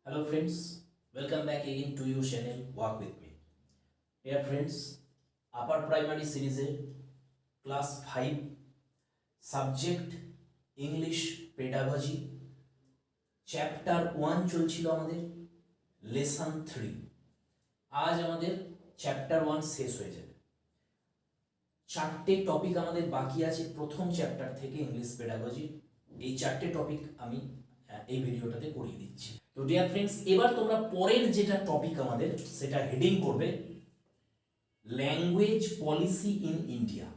Hello friends, welcome back again to your channel Walk with me. Dear friends, upper primary series class 5 subject English pedagogy chapter 1 চলছিল আমাদের lesson 3 আজ আমাদের chapter 1 শেষ হয়ে যাবে। চারটে টপিক আমাদের বাকি আছে প্রথম চ্যাপ্টার থেকে ইংলিশ পেডাগজি। এই চারটে টপিক আমি এই ভিডিওটাতে করিয়ে দিচ্ছি। তো ডিয়ার ফ্রেন্ডস, এবার তোমরা পরের যেটা টপিক আমাদের সেটা হেডিং করবে language policy in India.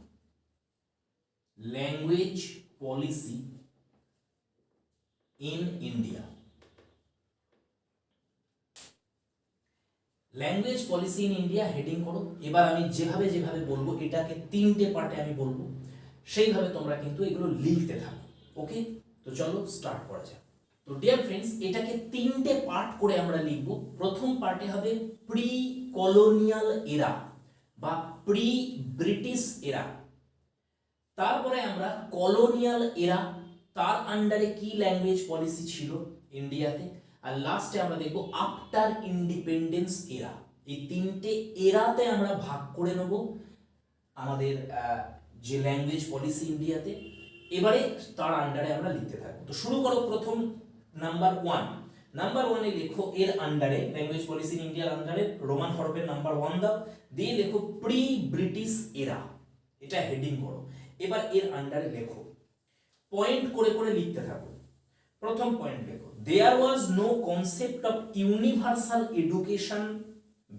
Language policy in India. Language policy in India heading করো। এবার আমি যেভাবে যেভাবে বলবো এটাকে তিনটে পার্টে আমি বলবো, সেইভাবে তোমরা কিন্তু এগুলো লিখতে থাকো। ওকে, তো চলো স্টার্ট করা যাক। তো ডিয়ার ফ্রেন্ডস, এটাকে তিনটে পার্ট করে আমরা লিখব। প্রথম পার্টে হবে প্রি কলোনিয়াল এরা বা প্রি ব্রিটিশ এরা, তারপরে আমরা কলোনিয়াল এরা, তার আন্ডারে কি ল্যাঙ্গুয়েজ পলিসি ছিল ইন্ডিয়াতে, আর লাস্টে আমরা দেখব আফটার ইন্ডিপেন্ডেন্স এরা। এই তিনটে এরাতে আমরা ভাগ করে নেব আমাদের যে ল্যাঙ্গুয়েজ পলিসি ইন্ডিয়াতে। এবারে তার আন্ডারে আমরা লিখতে থাকবো। তো শুরু করো। প্রথম নাম্বার ওয়ানে লেখো এর আন্ডারে, ল্যাঙ্গুয়েজ পলিসি ইন ইন্ডিয়ার আন্ডারে রোমান হরফের নাম্বার 1 দাও, দিয়ে লেখো প্রি ব্রিটিশ এরা, এটা হেডিং করো। এবার এর আন্ডারে লেখো, পয়েন্ট করে করে লিখতে থাকো। প্রথম পয়েন্ট লেখো, there was no concept of universal education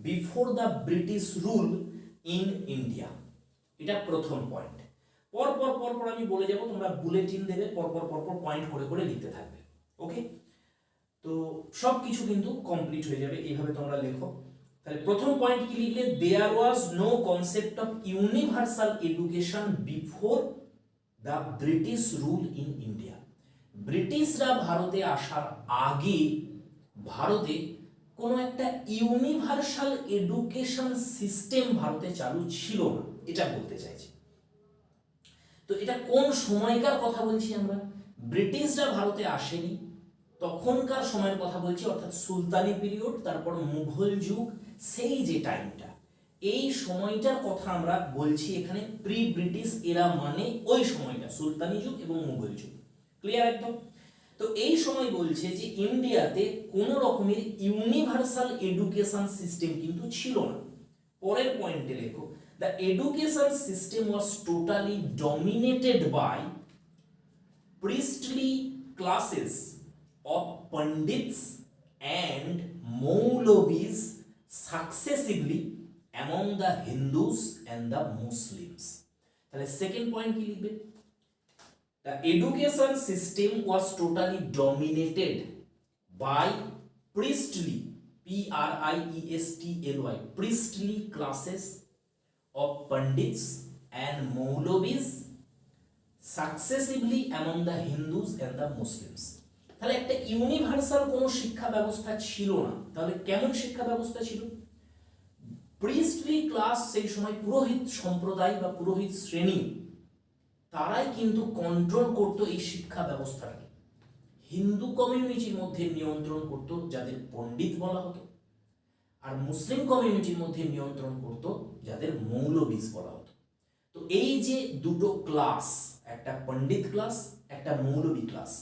before the British rule in India. এটা প্রথম পয়েন্ট। পর আমি বলে যাব, তোমরা বুলেটিন দেবে, পর পয়েন্ট করে করে লিখতে থাকবে। ওকে, তো সব কিছু কিন্তু কমপ্লিট হয়ে যাবে এইভাবে তোমরা লেখো। তাহলে প্রথম পয়েন্ট কি লিখলে, there was no concept of universal education before the British rule in India. ব্রিটিশরা ভারতে আসার আগে ভারতে কোনো একটা ইউনিভার্সাল এডুকেশন সিস্টেম ভারতে চালু ছিল না, এটা বলতে চাইছি। তো এটা কোন সময়কার কথা বলছি আমরা? ব্রিটিশরা ভারতে আসেনি তখনকার সময়ের কথা বলছি, অর্থাৎ সুলতানি পিরিয়ড, তারপর মুঘল যুগ, সেই যে টাইমটা, এই সময়টার কথা আমরা বলছি এখানে। প্রি ব্রিটিশ এরা মানে ওই সময়টা, সুলতানি যুগ এবং মুঘল যুগ। ক্লিয়ার একদম? তো এই সময় বলছে যে ইন্ডিয়াতে কোন রকমের ইউনিভার্সাল এডুকেশন সিস্টেম কিন্তু ছিল না। পরের পয়েন্টে লেখো, the education system was totally dominated by priestly classes of pandits and Maulavis successively among the Hindus and the Muslims. তাহলে সেকেন্ড পয়েন্ট কি লিখবে? The education system was totally dominated by priestly, P-R-I-E-S-T-L-Y, priestly classes of Pandits and Maulavis successively among the Hindus and the Muslims. তাহলে একটা universal কোনো শিক্ষা ব্যবস্থা ছিল না। তাহলে কেমন শিক্ষা ব্যবস্থা ছিল? প্রিস্টলি ক্লাস, সেই সময় পুরোহিত সম্প্রদায় বা পুরোহিত শ্রেণী, তারাই কিন্তু কন্ট্রোল করত এই শিক্ষা ব্যবস্থাটাকে। হিন্দু কমিউনিটির মধ্যে নিয়ন্ত্রণ করত যাদের পণ্ডিত বলা হতো, আর মুসলিম কমিউনিটির মধ্যে নিয়ন্ত্রণ করত যাদের মৌলবীজ বলা হতো। তো এই যে দুটো ক্লাস, একটা পণ্ডিত ক্লাস, একটা মৌলবী ক্লাস,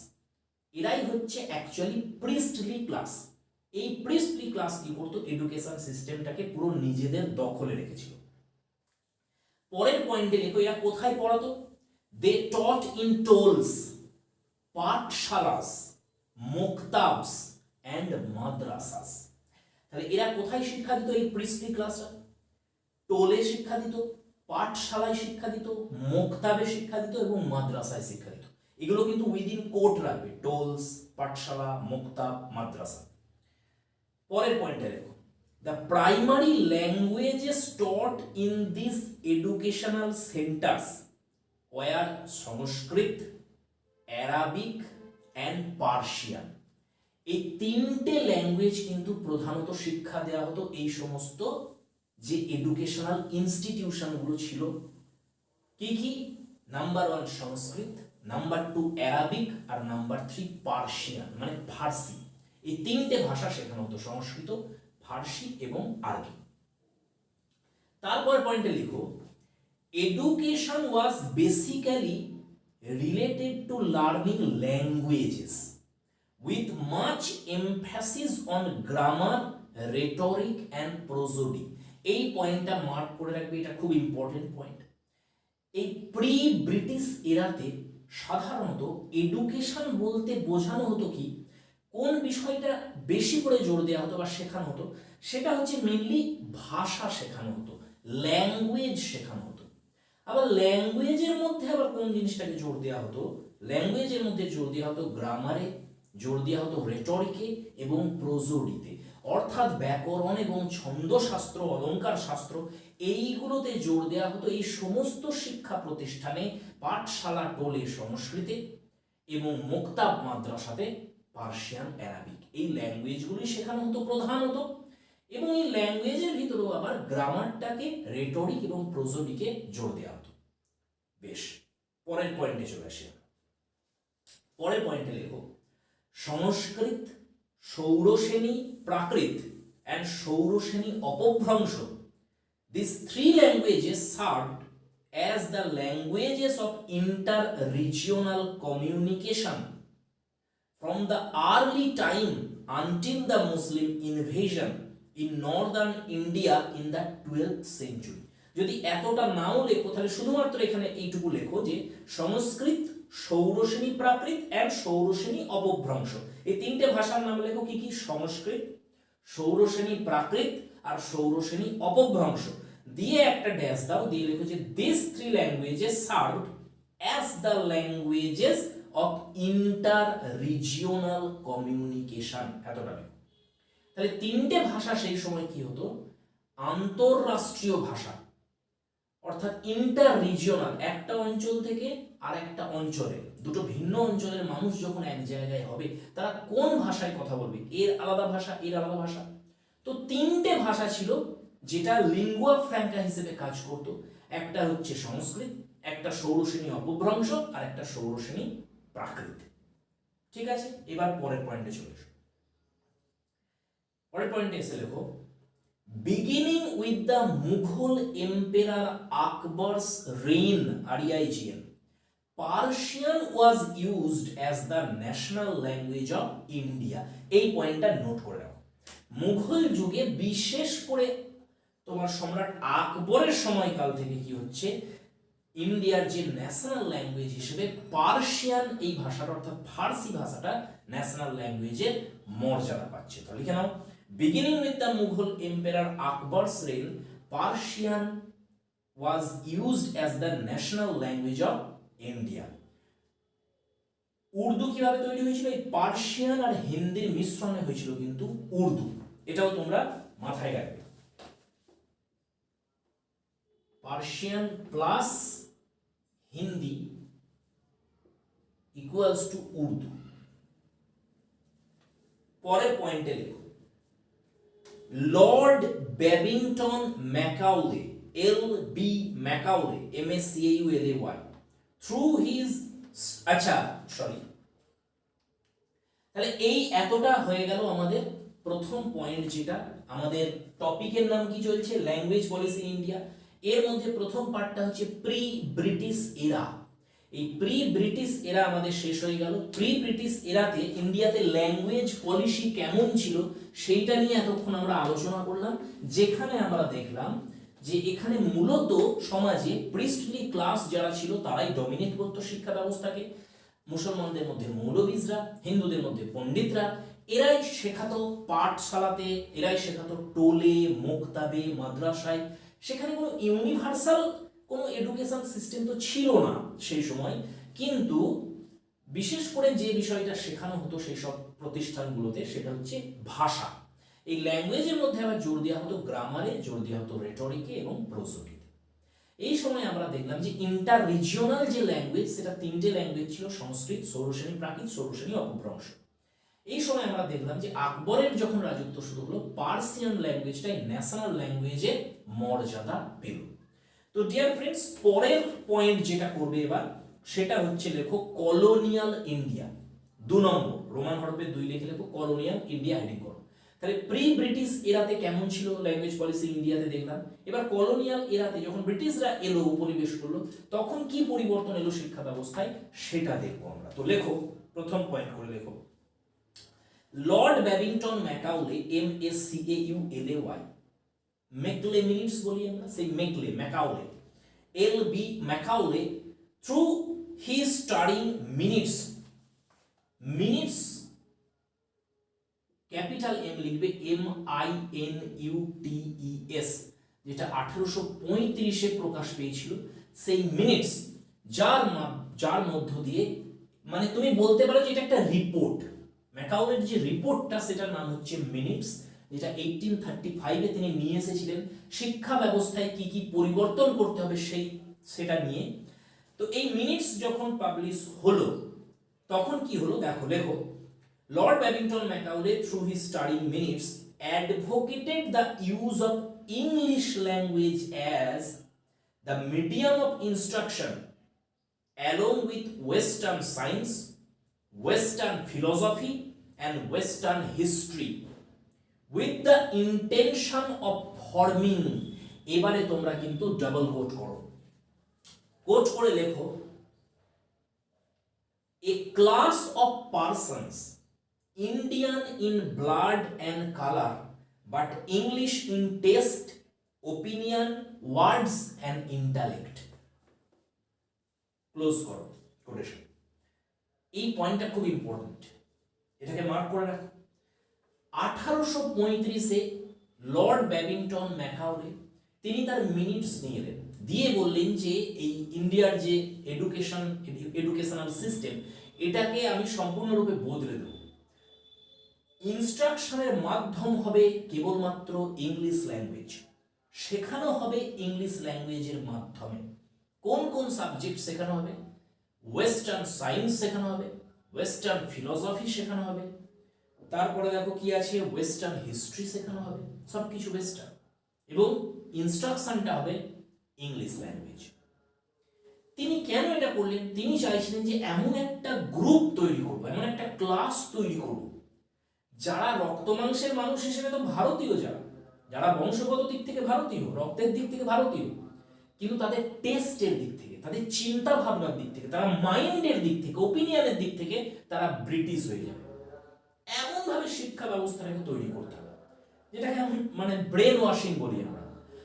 এরাই হচ্ছে অ্যাকচুয়ালি প্রিস্টলি ক্লাস। এই প্রিস্টলি ক্লাস কি করতো? এডুকেশন সিস্টেমটাকে পুরো নিজেদের দখলে রেখেছিল। পরের পয়েন্টে লেখো, এরা কোথায় পড়াতো? দে টট ইন টোলস, পাঠশালাস, মুক্তাবস এন্ড মাদ্রাসাস। তাহলে এরা কোথায় শিক্ষা দিত? এই প্রিস্টলি ক্লাসরা টোলে শিক্ষা দিত, পাঠশালায় শিক্ষা দিত, মুক্তাবে শিক্ষা দিত এবং মাদ্রাসায় শিক্ষা দিত। এগুলো কিন্তু উইদিন কোট রাখবে, টোলস, পাঠশালা, মুক্তাব, মাদ্রাসা। পরের পয়েন্টে লেখো, the primary languages taught in this educational centers were Sanskrit, Arabic and Persian. এই তিনটে ল্যাঙ্গুয়েজ কিন্তু প্রধানত শিক্ষা দেওয়া হতো এই সমস্ত যে এডুকেশনাল ইনস্টিটিউশনগুলো ছিল। কি কি? নাম্বার 1 সংস্কৃত, নাম্বার 2 অ্যারাবিক, আর নাম্বার 3 পার্সিয়ান মানে ফার্সি। এই তিনটে ভাষা শেখানো হতো, সংস্কৃত, ফার্সি এবং আরবি। তারপর পয়েন্টে লিখো, education was basically related to learning languages with much emphasis on grammar, rhetoric and prosody। এই পয়েন্টটা মার্ক করে রাখবে, এটা খুব ইম্পর্টেন্ট পয়েন্ট। এই প্রি ব্রিটিশ এরাতে সাধারণত এডুকেশন বলতে বোঝানো হতো কি, কোন বিষয়টা বেশি করে জোর দেওয়া হতো বা শেখানো হতো, সেটা হচ্ছে মেনলি ভাষা শেখানো হতো, ল্যাঙ্গুয়েজ শেখানো হতো। আবার ল্যাঙ্গুয়েজের মধ্যে আবার কোন জিনিসটাকে জোর দেওয়া হতো, ল্যাঙ্গুয়েজের মধ্যে জোর দেওয়া হতো গ্রামারে, জোর দেওয়া হতো রেটরিকে এবং প্রোজোডিতে, অর্থাৎ ব্যাকরণ এবং ছন্দশাস্ত্র, অলঙ্কার শাস্ত্র, এইগুলোতে জোর দেওয়া হতো। এই সমস্ত শিক্ষা প্রতিষ্ঠানে, পাঠশালা টোলে সংস্কৃতে এবং মুক্তাব মাদ্রাসাতে পার্সিয়ান অ্যারাবিক, এই ল্যাঙ্গুয়েজগুলি শেখানো হতো প্রধানত। এবং এই ল্যাঙ্গুয়েজের ভিতরেও আবার গ্রামারটাকে, রেটরিক এবং প্রোজোডিকে জোর দেওয়া হতো। বেশ, পরের পয়েন্টে চলে আসি। পরের পয়েন্টে লেখো, সংস্কৃত, সৌরসেনী প্রাকৃত and Sauraseni অপভ্রংশ, these three languages served as the languages of inter-regional communication from the early time until the Muslim invasion in northern India in the 12th century। যদি এতটা নাও লেখো তাহলে শুধুমাত্র এখানে এইটুকু লেখো যে সংস্কৃত, সৌরসেনী প্রাকৃত এন্ড সৌরসেনী অপভ্রংশ, এই তিনটে ভাষার নাম লেখো। কি কি? সংস্কৃত, সৌরসেনী প্রাকৃত আর সৌরসেনী অপভ্রংশ, দিয়ে একটা ড্যাশ দাও, দিয়ে লেখো যে this three languages served as the languages of inter regional communication. এতটা লেখো। তাহলে তিনটে ভাষা সেই সময় কি হতো? আন্তঃরাষ্ট্রীয় ভাষা, অর্থাৎ ইন্টার রিজিওনাল, একটা অঞ্চল থেকে আর একটা অঞ্চলে, দুটো ভিন্ন অঞ্চলের মানুষ যখন এক জায়গায় হবে, তারা কোন ভাষায় কথা বলবে? এর আলাদা ভাষা, এর আলাদা ভাষা। তো তিনটে ভাষা ছিল যেটা লিঙ্গুয়া ফ্র্যাঙ্কা হিসেবে কাজ করত। একটা হচ্ছে সংস্কৃত, একটা সৌরসেনী অপভ্রংশ আর একটা সৌরসেনী প্রাকৃত। ঠিক আছে, এবার পরের পয়েন্টে চলে এসো। পরের পয়েন্টে এসে লেখো, beginning with the Mughal Emperor Akbar's reign, REIGN, Persian was used as the national language of India। এই পয়েন্টটা নোট করে রাখো। মুঘল যুগে, বিশেষ করে তোমার সম্রাট আকবরের সময়কাল থেকে কি হচ্ছে, ইন্ডিয়ার যে ন্যাশনাল ল্যাঙ্গুয়েজ হিসেবে পার্সিয়ান এই ভাষাটা, অর্থাৎ ফার্সি ভাষাটা ন্যাশনাল ল্যাঙ্গুয়েজের মর্যাদা পাচ্ছে। তো লিখে নাও, beginning with the Mughal Emperor Akbar's reign, Persian was used as the national language of India। Urdu কিভাবে তৈরি হয়েছিল? এই পার্সিয়ান আর হিন্দির মিশ্রণে হয়েছিল কিন্তু উর্দু, এটাও তোমরা মাথায় রাখবে। Persian plus Hindi equals to Urdu. পরের পয়েন্টে লেখো, Lord Babington Macaulay, LB Macaulay, MACAULAY, through his, আচ্ছা সরি, তাহলে এই এতটা হয়ে গেল আমাদের প্রথম পয়েন্ট, যেটা আমাদের টপিকের নাম কি চলছে, ল্যাঙ্গুয়েজ পলিসি ইন ইন্ডিয়া। এর মধ্যে প্রথম পার্টটা হচ্ছে প্রি ব্রিটিশ এরা। এই প্রি ব্রিটিশ এরা আমাদের শেষ হয়ে গেল। প্রি ব্রিটিশ এরাতে ইন্ডিয়াতে ল্যাঙ্গুয়েজ পলিসি কেমন ছিল সেইটা নিয়ে এতক্ষণ আমরা আলোচনা করলাম, যেখানে আমরা দেখলাম যে এখানে মূলত সমাজে প্রিস্টলি ক্লাস যারা ছিল তারাই ডমিনেট করতো শিক্ষা ব্যবস্থাকে। মুসলমানদের মধ্যে মৌলবীজরা, হিন্দুদের মধ্যে পণ্ডিতরা, এরাই শেখাতো পাঠশালাতে, এরাই শেখাতো টোলে, মুক্তাবে, মাদ্রাসায়। সেখানে কোনো ইউনিভার্সাল কোনো এডুকেশন সিস্টেম তো ছিল না সেই সময়, কিন্তু বিশেষ করে যে বিষয়টা শেখানো হতো সেই সব প্রতিষ্ঠানগুলোতে সেটা হচ্ছে ভাষা। এই ল্যাঙ্গুয়েজের মধ্যে আবার জোর দেওয়া হতো গ্রামারে, জোর দেওয়া হতো রেটরিকে এবং প্রোসোডিতে। এই সময় আমরা দেখলাম যে ইন্টার রিজিওনাল যে ল্যাঙ্গুয়েজ, সেটা তিনটে ল্যাঙ্গুয়েজ ছিল, সংস্কৃত, সৌরসেনী প্রাকৃত, সৌরসেনী অপভ্রংশ। এই সময় আমরা দেখলাম যে আকবরের যখন রাজত্ব শুরু হলো, পার্সিয়ান ল্যাঙ্গুয়েজটাই ন্যাশনাল ল্যাঙ্গুয়েজের মর্যাদা পেল। তো ডিয়ার ফ্রেন্ডস, পরের পয়েন্ট যেটা করবে এবার সেটা হচ্ছে লেখো কলোনিয়াল ইন্ডিয়া, নম্বর রোমান হরফে 2 লিখে লেখো কলোনিয়াল ইন্ডিয়া হেডিং করো। তাহলে প্রি ব্রিটিশ এরাতে কেমন ছিল ল্যাঙ্গুয়েজ পলিসি ইন্ডিয়াতে দেখলাম। এবার কলোনিয়াল এরাতে যখন ব্রিটিশরা এলো উপনিবেশ করলো তখন কি পরিবর্তন এলো শিক্ষা ব্যবস্থায় সেটা দেখবো আমরা। তো লেখো, প্রথম পয়েন্ট করে লেখো, Lord Babington Macaulay MACAULAY, Macaulay minutes বলি আমরা, সেই Macaulay LB Macaulay through he studying minutes capital M লিখবে MINUTES, যেটা 1835 প্রকাশ পেয়েছিল। সেই মিনিটস যার মধ্য দিয়ে মানে তুমি বলতে পারো যে এটা একটা রিপোর্ট, ম্যাকাউলের যে রিপোর্টটা সেটার নাম হচ্ছে মিনিটস, যেটা 1835 তিনি নিয়ে এসেছিলেন শিক্ষা ব্যবস্থায় কি কি পরিবর্তন করতে হবে সেটা নিয়ে। তো এই মিনিটস যখন পাবলিশ হলো তখন কি হলো দেখো, লেখো, Lord Babington Macaulay through his study minutes advocated the use of English language as the medium of instruction along with Western science, Western philosophy and Western history with the intention of forming, এবারে তোমরা কিন্তু double coat করো, coat করে লেখো, a class of persons Indian in blood and color but English in taste, opinion, words and intellect, close করো quotation. এই পয়েন্টটা খুব ইম্পর্টেন্ট, এটাকে মার্ক করে রাখো। 1835-এ লর্ড ব্যাবিংটন ম্যাকাউলে তিনি তার মিনিটস নিয়ে এলেন, দিয়ে বললেন যে এই ইন্ডিয়ার যে এডুকেশনাল সিস্টেম এটাকে আমি সম্পূর্ণরূপে বদলে দেব, ইনস্ট্রাকশনের মাধ্যম হবে কেবলমাত্র ইংলিশ ল্যাঙ্গুয়েজ, শেখানো হবে ইংলিশ ল্যাঙ্গুয়েজের মাধ্যমে। কোন কোন সাবজেক্ট শেখানো হবে? ওয়েস্টার্ন সায়েন্স শেখানো হবে, ওয়েস্টার্ন ফিলোসফি শেখানো হবে, তারপরে দেখো কি আছে, ওয়েস্টার্ন হিস্ট্রি শেখানো হবে, সবকিছু ওয়েস্টার্ন, এবং ইনস্ট্রাকশনটা হবে ইংলিশ ল্যাঙ্গুয়েজ। তিনি কেন এটা করলেন? তিনি চাইছিলেন যে এমন একটা গ্রুপ তৈরি করব, এমন একটা ক্লাস তৈরি করব যারা রক্ত মাংসের মানুষ হিসেবে তো ভারতীয়, যারা বংশগত দিক থেকে ভারতীয়, রক্তের দিক থেকে ভারতীয়, কিন্তু তাদের টেস্টের দিক থেকে, তাদের চিন্তা ভাবনার দিক থেকে, তারা মাইন্ডের দিক থেকে, ওপিনিয়নের দিক থেকে তারা ব্রিটিশ হয়ে যাবে। এমন ভাবে শিক্ষা ব্যবস্থাটাকে তৈরি করতে হবে যেটাকে মানে ব্রেন ওয়াশিং বলি আমরা।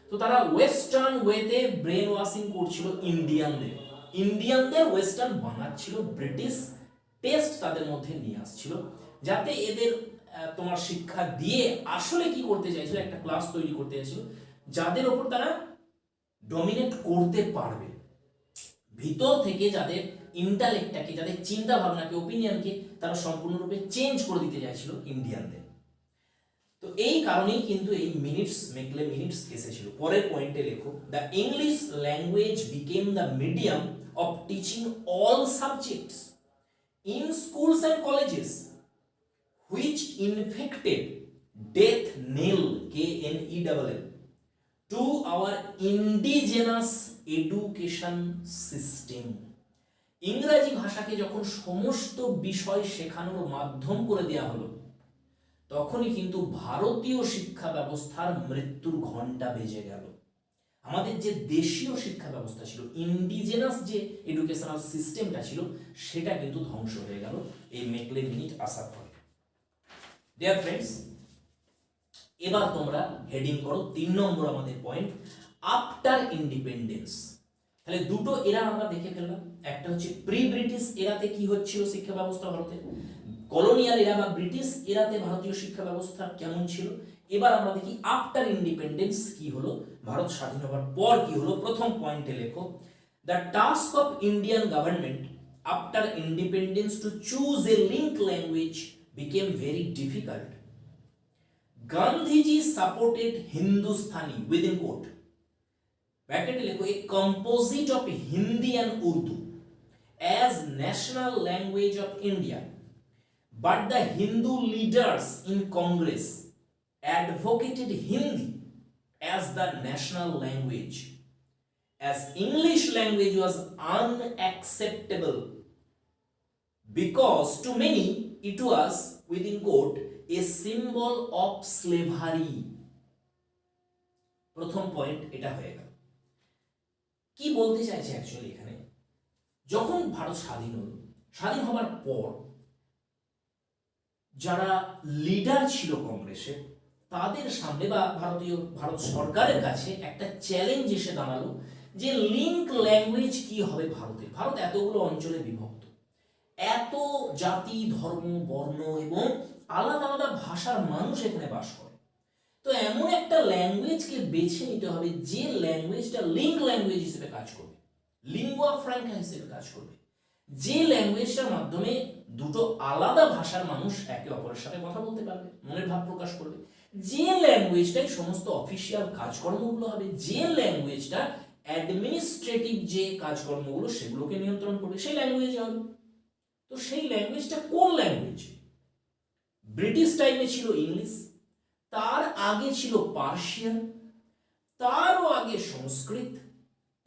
তো তারা ওয়েস্টার্ন ওয়েতে ব্রেন ওয়াশিং করছিল ইন্ডিয়ানদের ওয়েস্টার্ন বানাচ্ছিল, ব্রিটিশ টেস্ট তাদের মধ্যে নিয়ে আসছিল, যাতে এদের তোমার শিক্ষা দিয়ে আসলে কি করতে চাইছিল, একটা ক্লাস তৈরি করতে চাইছিল যাদের ওপর তারা ডমিনেট করতে পারবে, ভিতর থেকে যাদের ইন্টালেক্টটাকে, যাদের চিন্তা ভাবনাকে, ওপিনিয়নকে তারা সম্পূর্ণরূপে চেঞ্জ করে দিতে চাইছিল ইন্ডিয়ানদের। তো এই কারণেই কিন্তু এই মেকলে মিনিটস এসেছিল। পরের পয়েন্টে লেখো, the English language became the medium of teaching all subjects in schools and colleges which infected death knell KNELL to our indigenous education system। ইংরেজি ভাষাকে যখন সমস্ত বিষয় শেখানোর মাধ্যম করে দেওয়া হলো তখনই কিন্তু ভারতীয় শিক্ষা ব্যবস্থার মৃত্যুর ঘণ্টা বেজে গেল। আমাদের যে দেশীয় শিক্ষা ব্যবস্থা ছিল, ইন্ডিজেনাস যে এডুকেশনাল সিস্টেমটা ছিল, সেটা কিন্তু ধ্বংস হয়ে গেল এই মেকলে মিনিট আসার পরে। ডিয়ার ফ্রেন্ডস, এবার তোমরা হেডিং করো 3 নম্বর আমাদের পয়েন্ট, আফটার ইন্ডিপেন্ডেন্স। তাহলে দুটো এরা আমরা দেখে ফেললাম, একটা হচ্ছে প্রি ব্রিটিশ এরাতে কি হচ্ছিল শিক্ষা ব্যবস্থা ভারতে, কলোনিয়াল এরা বা ব্রিটিশ এরাতে ভারতীয় শিক্ষা ব্যবস্থা কেমন ছিল। এবার আমরা দেখি আফটার ইন্ডিপেন্ডেন্স কি হলো, ভারত স্বাধীন হওয়ার পর কি হলো। প্রথম পয়েন্টে লেখো, the task of Indian government after independence to choose a link language became very difficult. Gandhiji supported Hindustani within quote bracket lekho, a composite of Hindi and Urdu as national language of India, but the Hindu leaders in Congress advocated Hindi as the national language, as English language was unacceptable because to many it was within quote a symbol of slavery. প্রথম point এটা হয়ে গেল। কি বলতে চাইছে actually এখানে, যখন ভারত স্বাধীন হলো, স্বাধীন হবার পর যারা লিডার ছিল কংগ্রেসে তাদের সামনে বা ভারত সরকারের কাছে একটা চ্যালেঞ্জ এসে দাঁড়ালো যে লিঙ্ক ল্যাঙ্গুয়েজ কি হবে ভারতের। ভারত এতগুলো অঞ্চলে বিভক্ত, এত জাতি ধর্ম বর্ণ এবং আলাদা আলাদা ভাষার মানুষ এখানে বাস করে। তো এমন একটা ল্যাঙ্গুয়েজকে বেছে নিতে হবে যে ল্যাঙ্গুয়েজটা লিঙ্ক ল্যাঙ্গুয়েজ হিসেবে কাজ করবে, লিঙ্গুয়া ফ্র্যাঙ্কা হিসেবে কাজ করবে, যে ল্যাঙ্গুয়েজটার মাধ্যমে দুটো আলাদা ভাষার মানুষ একে অপরের সাথে কথা বলতে পারবে, মনের ভাব প্রকাশ করবে, যে ল্যাঙ্গুয়েজটাই সমস্ত অফিসিয়াল কাজকর্মগুলো হবে, যে ল্যাঙ্গুয়েজটা অ্যাডমিনিস্ট্রেটিভ যে কাজকর্মগুলো সেগুলোকে নিয়ন্ত্রণ করবে, সেই ল্যাঙ্গুয়েজ হবে। তো সেই ল্যাঙ্গুয়েজটা কোন ল্যাঙ্গুয়েজ? ব্রিটিশ টাইমে ছিল ইংলিশ, তার আগে ছিল পার্সিয়ান, তারও আগে সংস্কৃত,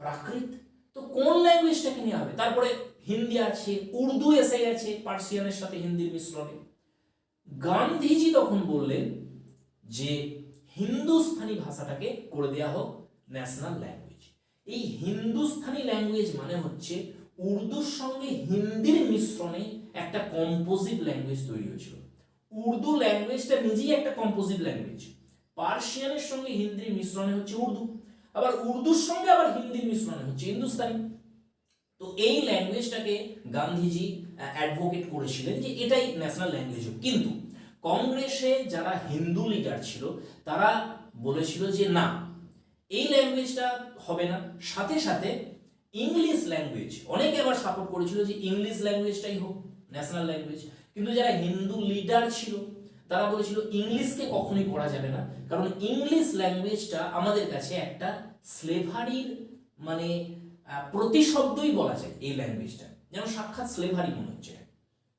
প্রাকৃত। তো কোন ল্যাঙ্গুয়েজটাকে নিয়ে হবে? তারপরে হিন্দি আছে, উর্দু এসে গেছে পার্সিয়ানের সাথে হিন্দির মিশ্রণে। গান্ধীজি তখন বললেন যে হিন্দুস্তানি ভাষাটাকে করে দেওয়া হোক ন্যাশনাল ল্যাঙ্গুয়েজ। এই হিন্দুস্তানি ল্যাঙ্গুয়েজ মানে হচ্ছে উর্দুর সঙ্গে হিন্দির মিশ্রণে একটা কম্পোজিট ল্যাঙ্গুয়েজ তৈরি হয়েছিল। উর্দু ল্যাঙ্গুয়েজটা নিজেই একটা কম্পোজিট ল্যাঙ্গুয়েজ, পার্সিয়ানের সঙ্গে হিন্দির মিশ্রণে হচ্ছে উর্দু, আবার উর্দুর সঙ্গে আবার হিন্দির মিশ্রণে হচ্ছে হিন্দুস্তানি। তো এই ল্যাঙ্গুয়েজটাকে গান্ধীজি অ্যাডভোকেট করেছিলেন যে এটাই ন্যাশনাল ল্যাঙ্গুয়েজ হোক। কিন্তু কংগ্রেসে যারা হিন্দু লিডার ছিল তারা বলেছিল যে না, এই ল্যাঙ্গুয়েজটা হবে না, সাথে সাথে ইংলিশ ল্যাঙ্গুয়েজ, অনেকে আবার সাপোর্ট করেছিল যে ইংলিশ ল্যাঙ্গুয়েজটাই হোক ন্যাশনাল ল্যাঙ্গুয়েজ। কিন্তু যারা হিন্দু লিডার ছিল তারা বলেছিল ইংলিশকে কখনোই করা যাবে না, কারণ ইংলিশ ল্যাঙ্গুয়েজটা আমাদের কাছে একটা স্লেভারির মানে প্রতিশব্দই বলা যায়। এই ল্যাঙ্গুয়েজটা যেন সাক্ষাৎ স্লেভারি মনে হচ্ছে,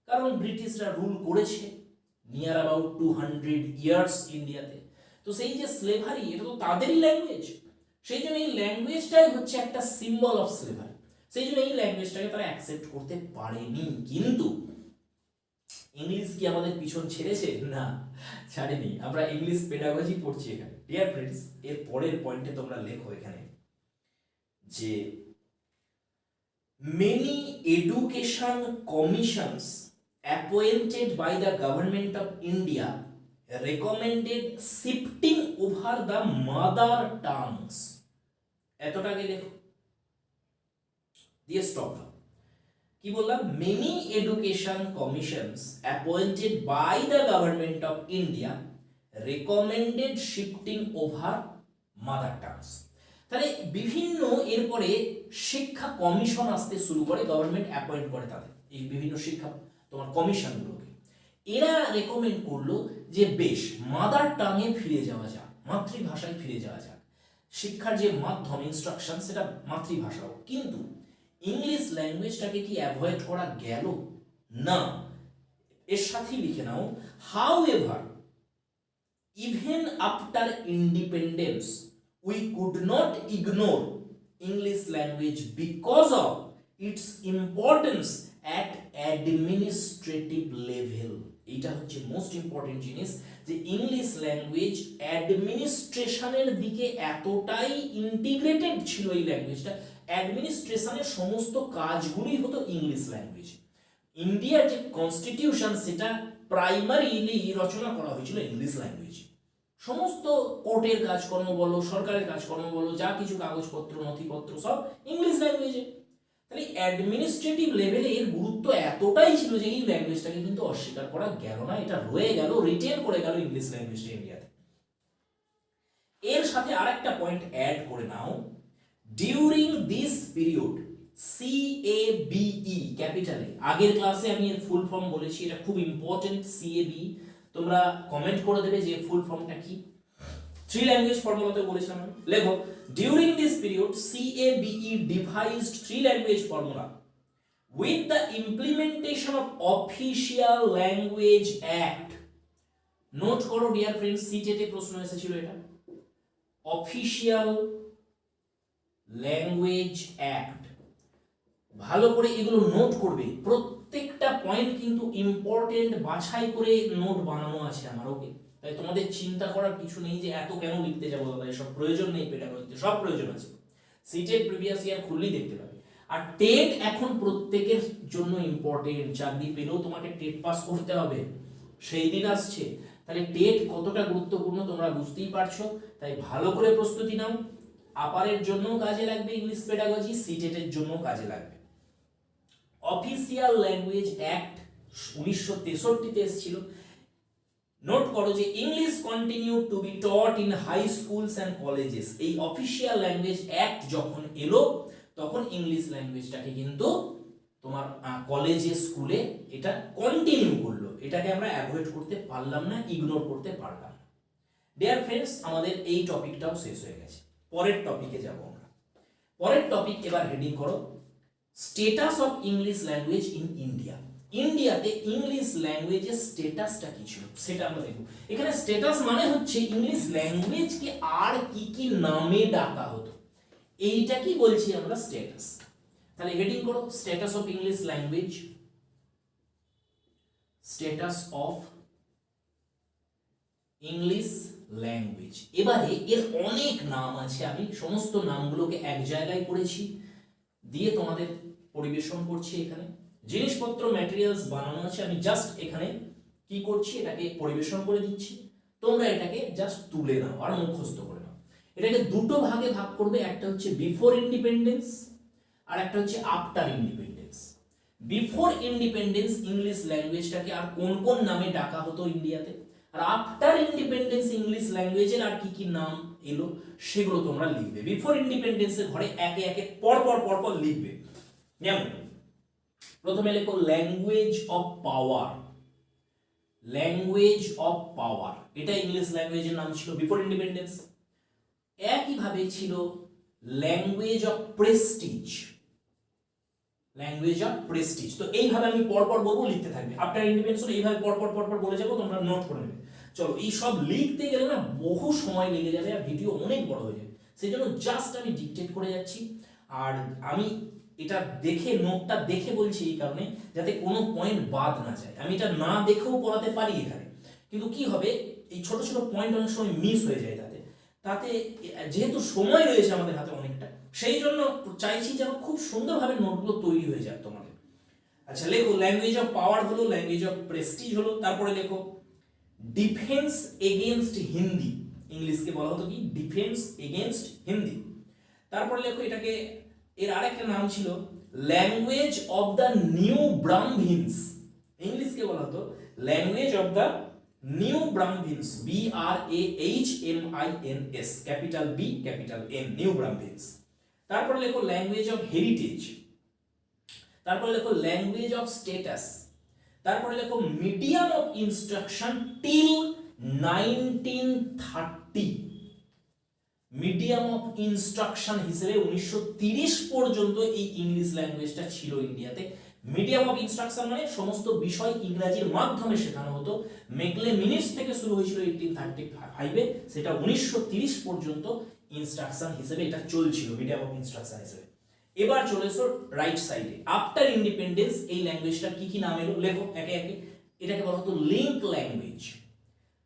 কারণ ব্রিটিশরা রুল করেছে নিয়ার অ্যাবাউট 200 ইয়ার্স ইন্ডিয়াতে। তো সেই যে স্লেভারি, এটা তো তাদেরই ল্যাঙ্গুয়েজ, সেই জন্য এই ল্যাঙ্গুয়েজটাই হচ্ছে একটা সিম্বল অফ স্লেভারি। সেই জন্য এই ল্যাঙ্গুয়েজটাকে তারা অ্যাকসেপ্ট করতে পারেনি। কিন্তু ইংলিশ কি আমাদের পিছন ছেড়েছে? না, ছাড়েনি। আমরা ইংলিশ পেডাগজি পড়ছি এখানে। ডিয়ার ফ্রেন্ডস, এর পরের পয়েন্টে তোমরা লেখো এখানে যে many education commissions appointed by the government of India recommended shifting over the mother tongues. এতটাকে লেখো দিয়ে স্টপ দাও। কি বললাম? many education commissions appointed by the government of India recommended shifting over mother tongues. তাহলে বিভিন্ন এরপরে শিক্ষা কমিশন আসতে শুরু করে, গভর্নমেন্ট অ্যাপয়েন্ট করে তাদের এই বিভিন্ন শিক্ষা তোমার কমিশনগুলোকে। এরা রেকমেন্ড করলো যে বেশ মাদার টাঙে ফিরে যাওয়া যাক, মাতৃভাষায় ফিরে যাওয়া যাক, শিক্ষার যে মাধ্যম ইনস্ট্রাকশন সেটা মাতৃভাষা হোক। কিন্তু ইংলিশ ল্যাঙ্গুয়েজটাকে কি অ্যাভয়েড করা গেল? না, এর সাথেই লিখে নাও however even after independence we could not ignore English language because of its importance at administrative level. এটা হচ্ছে মোস্ট ইম্পর্টেন্ট জিনিস যে ইংলিশ ল্যাঙ্গুয়েজ অ্যাডমিনিস্ট্রেশনের দিকে এতটাই ইন্টিগ্রেটেড ছিল। এই ল্যাঙ্গুয়েজটা অ্যাডমিনিস্ট্রেশনের সমস্ত কাজগুলোই হতো ইংলিশ ল্যাঙ্গুয়েজ। ইন্ডিয়ার যে কনস্টিটিউশন সেটা প্রাইমারিলি রচনা করা হয়েছিল ইংলিশ ল্যাঙ্গুয়েজ। সমস্ত কোর্টের কাজকর্ম বলো, সরকারের কাজকর্ম বলো, যা কিছু কাগজপত্র নথিপত্র সব ইংলিশ ল্যাঙ্গুয়েজে। তাহলে অ্যাডমিনিস্ট্রেটিভ লেভেলে এর গুরুত্ব এতটাই ছিল যে এই ল্যাঙ্গুয়েজটাকে কিন্তু অস্বীকার করা গেল না, এটা রয়ে গেল, রিটেন করে গেল ইংলিশ ল্যাঙ্গুয়েজটা ইন্ডিয়াতে। এর সাথে আরেকটা পয়েন্ট অ্যাড করে নাও, ডিউরিং দিস পিরিয়ড CABE ক্যাপিটালে, আগের ক্লাসে আমি এর ফুল ফর্ম বলেছি, এটা খুব ইম্পর্টেন্ট। CABE তোমরা কমেন্ট করে দেবে যে ফুল ফর্মটা কি। 3 ল্যাঙ্গুয়েজ ফর্মুলাতে বলেছিলাম আমি। লেখো during this period CABE devised 3 language formula with the implementation of Official Language Act. Note করো ডিয়ার ফ্রেন্ডস, সিটেটে প্রশ্ন এসেছিল এটা। অফিশিয়াল ল্যাঙ্গুয়েজ অ্যাক্ট, ভালো করে এগুলো নোট করবে। প্রত্যেকটা পয়েন্ট কিন্তু ইম্পর্টেন্ট বাছাই করে নোট বানানো আছে আমার, ওকে? তাই তোমাদের চিন্তা করার কিছু নেই যে এত কেন লিখতে যাবো দাদা, এসব প্রয়োজন নেই, পেডাগজিতে সব প্রয়োজন আছে। সিটেট প্রিভিয়াস ইয়ার খুললেই দেখতে পাবে। আর টেট এখন প্রত্যেকের জন্য ইম্পর্টেন্ট, চাকরি পেলেও তোমাকে টেট পাস করতে হবে, সেই দিন আসছে। তাহলে টেট কতটা গুরুত্বপূর্ণ তোমরা বুঝতেই পারছো। তাই ভালো করে প্রস্তুতি নাও, আপারের জন্য কাজে লাগবে ইংলিশ পেডাগজি, সিটেটের জন্য কাজে লাগবে। অফিসিয়াল ল্যাঙ্গুয়েজ অ্যাক্ট 1963 তে এসেছিল। নোট করো যে English continue to be taught in high schools and colleges. এই অফিসিয়াল ল্যাঙ্গুয়েজ অ্যাক্ট যখন এলো তখন ইংলিশ ল্যাঙ্গুয়েজটাকে কিন্তু তোমার কলেজে স্কুলে এটা কন্টিনিউ করলো, এটাকে আমরা অ্যাভয়েড করতে পারলাম না, ইগনোর করতে পারলাম না। ডিয়ার ফ্রেন্ডস, আমাদের এই টপিকটাও শেষ হয়ে গেছে। পরের টপিকে যাব আমরা। পরের টপিক এবার হেডিং করো status of English language in India. ইন্ডিয়াতে ইংলিশ ল্যাঙ্গুয়েজের স্টেটাসটা কি ছিল সেটা আমরা দেখব। এখানে স্টেটাস মানে হচ্ছে ইংলিশ ল্যাঙ্গুয়েজকে আর কি কি নামে ডাকা হতো, এইটা কি বলছি আমরা স্টেটাস। তাহলে হেডিং করো status of English language, status of English language. এবারে এর অনেক নাম আছে, আমি সমস্ত নামগুলোকে এক জায়গায় করেছি দিয়ে তোমাদের পরিবেশন করছি। এখানে জিনিসপত্র ম্যাটেরিয়ালস বানানো আছে, আমি জাস্ট এখানে কি করছি এটাকে পরিবেশন করে দিচ্ছি, তোমরা এটাকে জাস্ট তুলে নাও আর মুখস্থ করে নাও। এটাকে দুটো ভাগে ভাগ করবে, একটা হচ্ছে বিফোর ইন্ডিপেন্ডেন্স আর একটা হচ্ছে after independence. Before independence English ল্যাঙ্গুয়েজটাকে আর কোন কোন নামে ডাকা হতো ইন্ডিয়াতে, আর আফটার ইন্ডিপেন্ডেন্স ইংলিশ ল্যাঙ্গুয়েজের আর কি কি নাম এলো সেগুলো তোমরা লিখবে। বিফোর ইন্ডিপেন্ডেন্সের ঘরে একে একে পর পর লিখবে। যেমন প্রথমে লেখো language of power, language of power এটা ইংলিশ ল্যাঙ্গুয়েজের নাম ছিল বিফোর ইন্ডিপেন্ডেন্স। একইভাবে ছিল language of Prestige, language of Prestige. তো এইভাবে আমি পরপর বলবো, লিখতে থাকবে। আফটার ইন্ডিপেন্ডেন্স এইভাবে পরপর বলে যাবো, তোমরা নোট করে নেবে। চলো, এই সব লিখতে গেলে না বহু সময় লেগে যাবে আর ভিডিও অনেক বড় হয়ে যাবে, সেই জন্য জাস্ট আমি ডিকটেট করে যাচ্ছি। আর আমি এটা দেখে নোটটা দেখে বলছি এই কারণে যাতে কোনো পয়েন্ট বাদ না যায়। আমি এটা না দেখেও পড়াতে পারি এখানে, কিন্তু কি হবে এই ছোট ছোট পয়েন্ট অনেক সময় মিস হয়ে যায় তাতে যেহেতু সময় রয়েছে আমাদের হাতে অনেকটা, সেই জন্য চাইছি যেন খুব সুন্দরভাবে নোটগুলো তৈরি হয়ে যায় তোমাদের। আচ্ছা লেখো ল্যাঙ্গুয়েজ অফ পাওয়ার হলো, ল্যাঙ্গুয়েজ অফ প্রেস্টিজ হলো। তারপরে লেখো ডিফেন্স এগেইনস্ট হিন্দি, ইংলিশকে বলা হতো কি ডিফেন্স এগেইনস্ট হিন্দি। তারপরে লেখো এটাকে, এর আরেকটা নাম ছিল language of the new Brahmins, ইংলিশকে বলা হতো language of the new Brahmins, BRAHMINS, capital B capital N, new Brahmins. তারপর লেখো ল্যাঙ্গুয়েজ অফ হেরিটেজ, তারপর লেখো ল্যাঙ্গুয়েজ অফ স্ট্যাটাস, তারপরে লেখো medium of instruction till 1930, medium of instruction হিসেবে 1930 পর্যন্ত এই ইংলিশ ল্যাঙ্গুয়েজটা ছিল ইন্ডিয়াতে। মিডিয়াম অফ ইনস্ট্রাকশন মানে সমস্ত বিষয় ইংরেজির মাধ্যমে শেখানো হতো। মেকলে মিনিটস থেকে শুরু হয়েছিল 1835-এ, সেটা 1930 পর্যন্ত ইনস্ট্রাকশন হিসেবে এটা চলছিল, মিডিয়াম অফ ইনস্ট্রাকশন হিসেবে। এবার চলে এসো রাইট সাইডে, আফটার ইন্ডিপেন্ডেন্স এই ল্যাঙ্গুয়েজটার কি কি নাম এলো লেখো একে একে। এটাকে বলা হতো লিঙ্ক ল্যাঙ্গুয়েজ।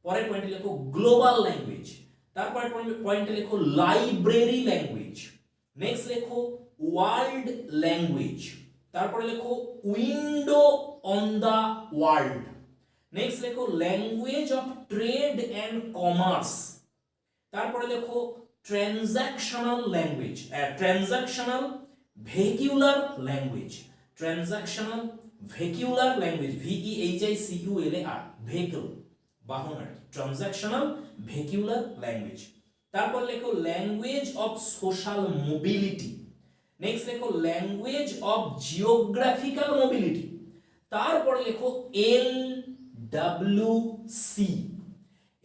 পরের পয়েন্টে লেখো গ্লোবাল ল্যাঙ্গুয়েজ। তারপরের পয়েন্টে লেখো লাইব্রেরি ল্যাঙ্গুয়েজ। নেক্সট লেখো ওয়ার্ল্ড ল্যাঙ্গুয়েজ। তারপরে লেখো window on the world. Next লেখো language of trade and commerce. তারপরে লেখো transactional language, transactional vehicular language, transactional vehicular language, VEHICULAR, vehicle বাহন আর কি, ট্রানজাকশনাল ভেহিকুলার ল্যাঙ্গুয়েজ। তারপর লেখো language of social mobility. Next লেখো ল্যাঙ্গুয়েজ অফ জিওগ্রাফিক্যাল মোবিলিটি। তারপরে লেখো LWC।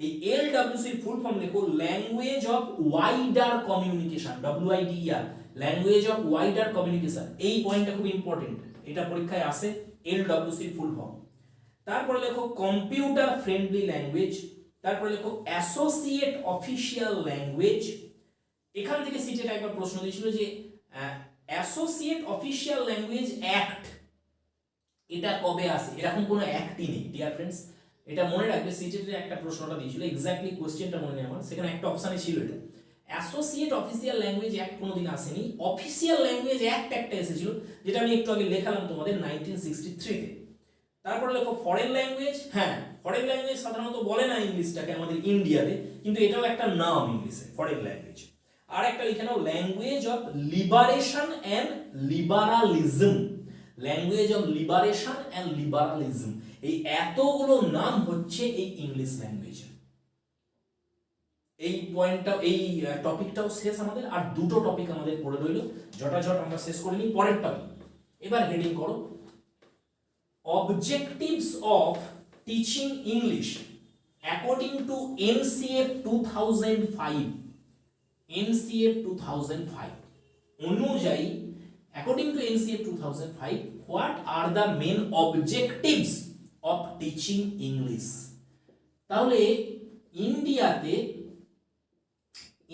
এই LWC এর ফুল ফর্ম লেখো language of wider communication, WIDER, language of wider communication. এই পয়েন্টটা খুব ইম্পর্টেন্ট, এটা পরীক্ষায় আসে, LWC এর ফুল ফর্ম। তারপরে লেখো কম্পিউটার ফ্রেন্ডলি ল্যাঙ্গুয়েজ। তারপরে লেখো অ্যাসোসিয়েট অফিশিয়াল ল্যাঙ্গুয়েজ। এখান থেকে সিটেট একবার প্রশ্ন দিয়েছিল যে অ্যাসোসিয়েট অফিশিয়াল ল্যাঙ্গুয়েজ অ্যাক্ট, এটা কবে আসে এরকম কোনো অ্যাক্টই নেই ডিয়ার ফ্রেন্ডস। এটা মনে রাখবে, সিটেটের একটা প্রশ্নটা দিয়েছিল, এক্স্যাক্টলি কোশ্চেনটা মনে নেই আমার, সেখানে একটা অপশানে ছিল এটা। অ্যাসোসিয়েট অফিসিয়াল ল্যাঙ্গুয়েজ অ্যাক্ট কোনোদিন আসেনি, অফিসিয়াল ল্যাঙ্গুয়েজ অ্যাক্ট একটা এসেছিল, যেটা আমি একটু আগে লেখালাম তোমাদের 1963-তে। তারপর লেখো ফরেন ল্যাঙ্গুয়েজ। হ্যাঁ, ফরেন ল্যাঙ্গুয়েজ সাধারণত বলে না ইংলিশটাকে আমাদের ইন্ডিয়াতে, কিন্তু এটাও একটা নাম ইংলিশে, ফরেন ল্যাঙ্গুয়েজ। আর একটা লিখে নাও, language of liberation and liberalism. Language of liberation and liberalism, এই এতগুলো নাম হচ্ছে এই ইংলিশ ল্যাঙ্গুয়েজের। এই পয়েন্টটা, এই টপিকটাও শেষ আমাদের, আর দুটো টপিক আমাদের পড়ে রইল, ঝটাঝট আমরা শেষ করে নিই। পরের টপিক এবার হেডিং করো, objectives of teaching English according to NCF 2005। NCF 2005 অনুযায়ী, according to NCF 2005, what are the main objectives of teaching English. তাহলে ইন্ডিয়াতে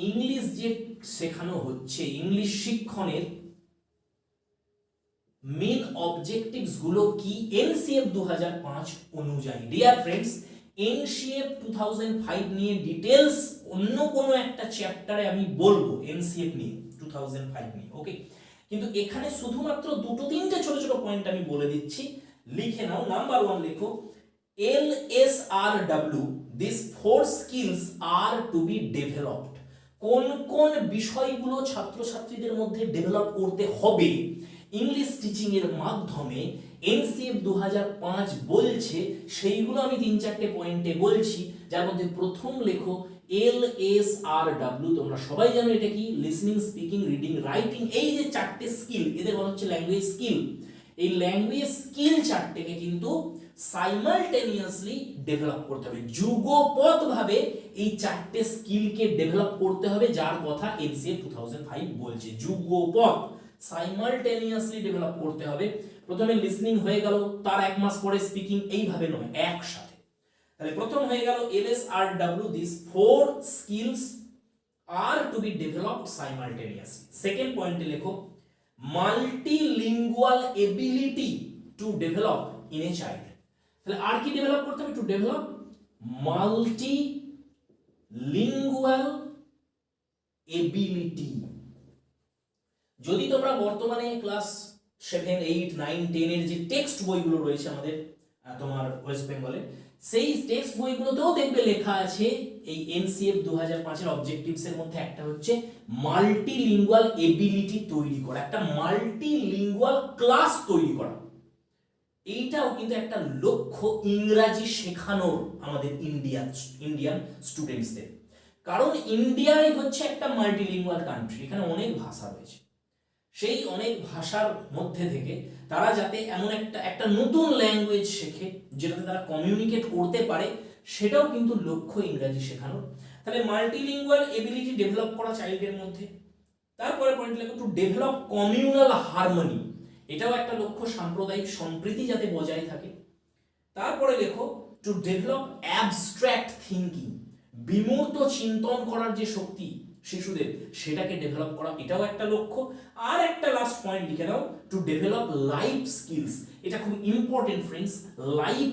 ইংলিশ যে শেখানো হচ্ছে, ইংলিশ শিক্ষণের মেন অবজেক্টিভস গুলো কি এনসিএফ 2005 অনুযায়ী। ডিয়ার ফ্রেন্ডস, এনসিএফ 2005 নিয়ে ডিটেলস অন্য কোনো একটা চ্যাপ্টারে আমি বলবো, এনসিএফ নিয়ে 2005 নিয়ে, ওকে। কিন্তু এখানে শুধুমাত্র দুটো তিনটে ছোট ছোট পয়েন্ট আমি বলে দিচ্ছি, লিখে নাও। নাম্বার 1 লেখো, LSRW, these 4 skills are to be developed। কোন কোন বিষয়গুলো ছাত্রছাত্রীদের মধ্যে ডেভেলপ করতে হবে ইংলিশ টিচিং এর মাধ্যমে, এনসিএফ 2005 বলছে, সেইগুলো আমি 3-4টে পয়েন্টে বলছি। যার মধ্যে প্রথম লেখো LSRW, তোমরা সবাই জানো এটা কি, লিসনিং, স্পিকিং, রিডিং, রাইটিং। এই যে 4টে স্কিল, এদের বলা হচ্ছে ল্যাঙ্গুয়েজ স্কিল। এই ল্যাঙ্গুয়েজ স্কিল 4টেকে কিন্তু সাইমালটেনিয়াসলি ডেভেলপ করতে হবে, যুগপৎভাবে এই 4টে স্কিলকে ডেভেলপ করতে হবে, যার কথা এনসিএফ 2005 বলছে। যুগপৎ, সাইমালটেনিয়াসলি ডেভেলপ করতে হবে। প্রথমে লিসনিং হয়ে গেল, তার 1 মাস পরে স্পিকিং, এইভাবে নয়, একসাথে। তাহলে প্রথম হয়ে গেল LSRW, these 4 skills are to be developed simultaneously। Second পয়েন্টে লেখো, multilingual ability to develop in a child। তাহলে আর কি ডেভেলপ করতে হবে? To develop multilingual ability. যদি তোমরা বর্তমানে ক্লাস 7, 8, 9, 10 এর যে টেক্সট বইগুলো রয়েছে আমাদের তোমার ওয়েস্ট বেঙ্গলে, সেই টেক্সট বইগুলোতেও দেখবে লেখা আছে এই এনসিএফ 2005 এর অবজেক্টিভস এর মধ্যে একটা হচ্ছে মাল্টিলিঙ্গুয়াল এবিলিটি তৈরি করা, একটা মাল্টিলিঙ্গুয়াল ক্লাস তৈরি করা। এইটাও কিন্তু একটা লক্ষ্য ইংরাজি শেখানোর আমাদের ইন্ডিয়ান স্টুডেন্টসদের। কারণ ইন্ডিয়ায় হচ্ছে একটা মাল্টিলিঙ্গুয়াল কান্ট্রি, এখানে অনেক ভাষা রয়েছে। সেই অনেক ভাষার মধ্যে থেকে তারা যাতে এমন একটা নতুন ল্যাঙ্গুয়েজ শেখে যেটাতে তারা কমিউনিকেট করতে পারে, সেটাও কিন্তু লক্ষ্য ইংরাজি শেখানোর। তাহলে মাল্টিলিঙ্গুয়াল এবিলিটি ডেভেলপ করা চাইল্ডের মধ্যে। তারপরে পয়েন্ট লেখো, টু ডেভেলপ কমিউনাল হারমোনি, এটাও একটা লক্ষ্য, সাম্প্রদায়িক সম্প্রীতি যাতে বজায় থাকে। তারপরে লেখো, টু ডেভেলপ অ্যাবস্ট্রাক্ট থিঙ্কিং, বিমূর্ত চিন্তন করার যে শক্তি শিশুদের, সেটাকে ডেভেলপ করা, এটাও একটা লক্ষ্য। আর একটা লাস্ট পয়েন্ট লিখে নাও, টু ডেভেলপ লাইফ স্কিলস। এটা খুব ইম্পর্টেন্ট ফ্রেন্ডস, লাইফ